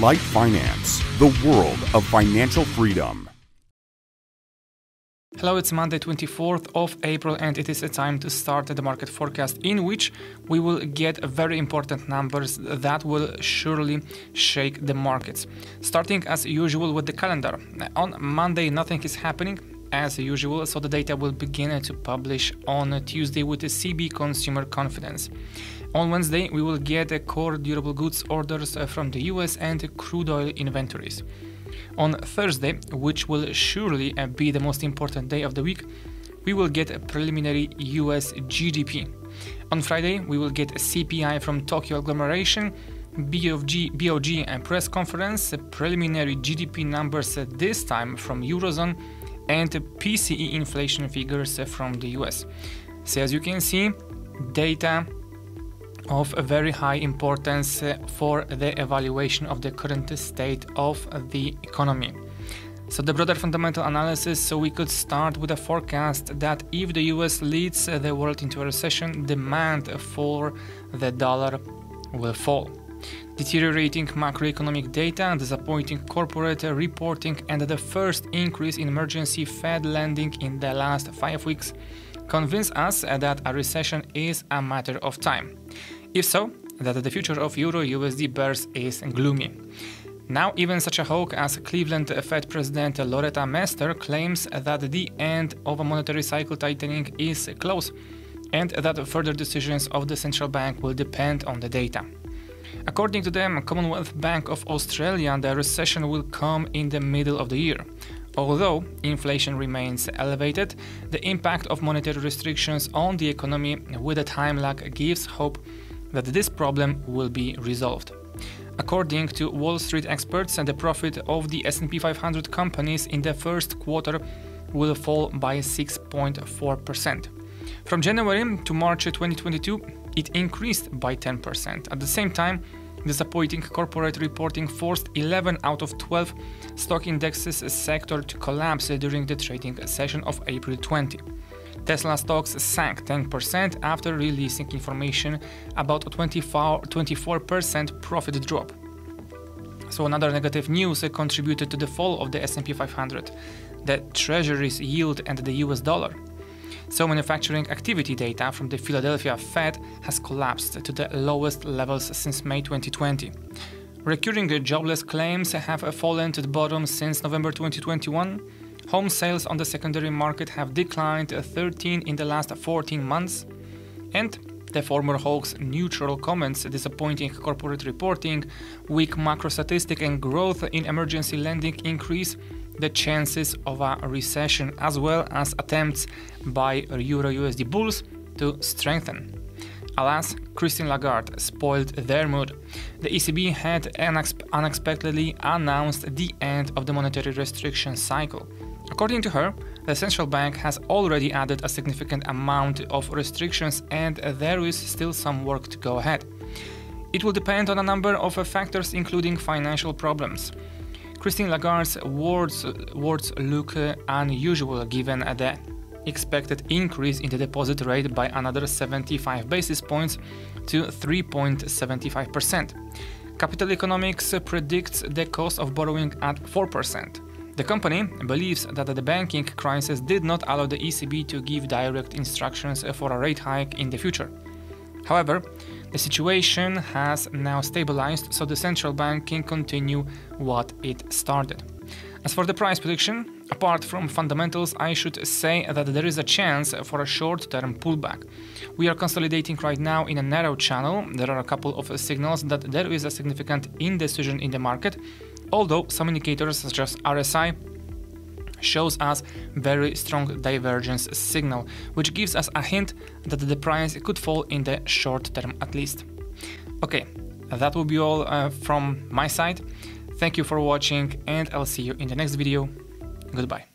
LiteFinance, the world of financial freedom. Hello, it's Monday 24th of April and it is a time to start the market forecast in which we will get very important numbers that will surely shake the markets. Starting as usual with the calendar. On Monday nothing is happening as usual, so the data will begin to publish on Tuesday with the CB consumer confidence. On Wednesday we will get core durable goods orders from the US and crude oil inventories. On Thursday, which will surely be the most important day of the week, we will get a preliminary US GDP. On Friday, we will get a CPI from Tokyo agglomeration, BOG press conference, preliminary GDP numbers this time from Eurozone, and PCE inflation figures from the US. So as you can see, data of a very high importance for the evaluation of the current state of the economy. So the broader fundamental analysis, so we could start with a forecast that if the US leads the world into a recession, demand for the dollar will fall. Deteriorating macroeconomic data, disappointing corporate reporting, and the first increase in emergency Fed lending in the last 5 weeks convince us that a recession is a matter of time. If so, that the future of Euro-USD bears is gloomy. Now even such a hawk as Cleveland Fed President Loretta Mester claims that the end of a monetary cycle tightening is close and that further decisions of the central bank will depend on the data. According to the Commonwealth Bank of Australia, the recession will come in the middle of the year. Although inflation remains elevated, the impact of monetary restrictions on the economy with a time lag gives hope that this problem will be resolved. According to Wall Street experts, the profit of the S&P 500 companies in the first quarter will fall by 6.4%. From January to March 2022, it increased by 10%. At the same time, disappointing corporate reporting forced 11 out of 12 stock indexes sector to collapse during the trading session of April 20. Tesla stocks sank 10% after releasing information about a 24% profit drop. So another negative news contributed to the fall of the S&P 500, the Treasury's yield and the US dollar. So manufacturing activity data from the Philadelphia Fed has collapsed to the lowest levels since May 2020. Recurring jobless claims have fallen to the bottom since November 2021. Home sales on the secondary market have declined 13 in the last 14 months. And the former hawk's neutral comments, disappointing corporate reporting, weak macro statistic and growth in emergency lending increase the chances of a recession, as well as attempts by Euro-USD bulls to strengthen. Alas, Christine Lagarde spoiled their mood. The ECB had unexpectedly announced the end of the monetary restriction cycle. According to her, the central bank has already added a significant amount of restrictions and there is still some work to go ahead. It will depend on a number of factors including financial problems. Christine Lagarde's words look unusual given the expected increase in the deposit rate by another 75 basis points to 3.75%. Capital Economics predicts the cost of borrowing at 4%. The company believes that the banking crisis did not allow the ECB to give direct instructions for a rate hike in the future. However, the situation has now stabilized, so the central bank can continue what it started. As for the price prediction, apart from fundamentals, I should say that there is a chance for a short-term pullback. We are consolidating right now in a narrow channel. There are a couple of signals that there is a significant indecision in the market, although some indicators such as RSI shows us very strong divergence signal, which gives us a hint that the price could fall in the short term at least. Okay, that will be all from my side. Thank you for watching and I'll see you in the next video. Goodbye.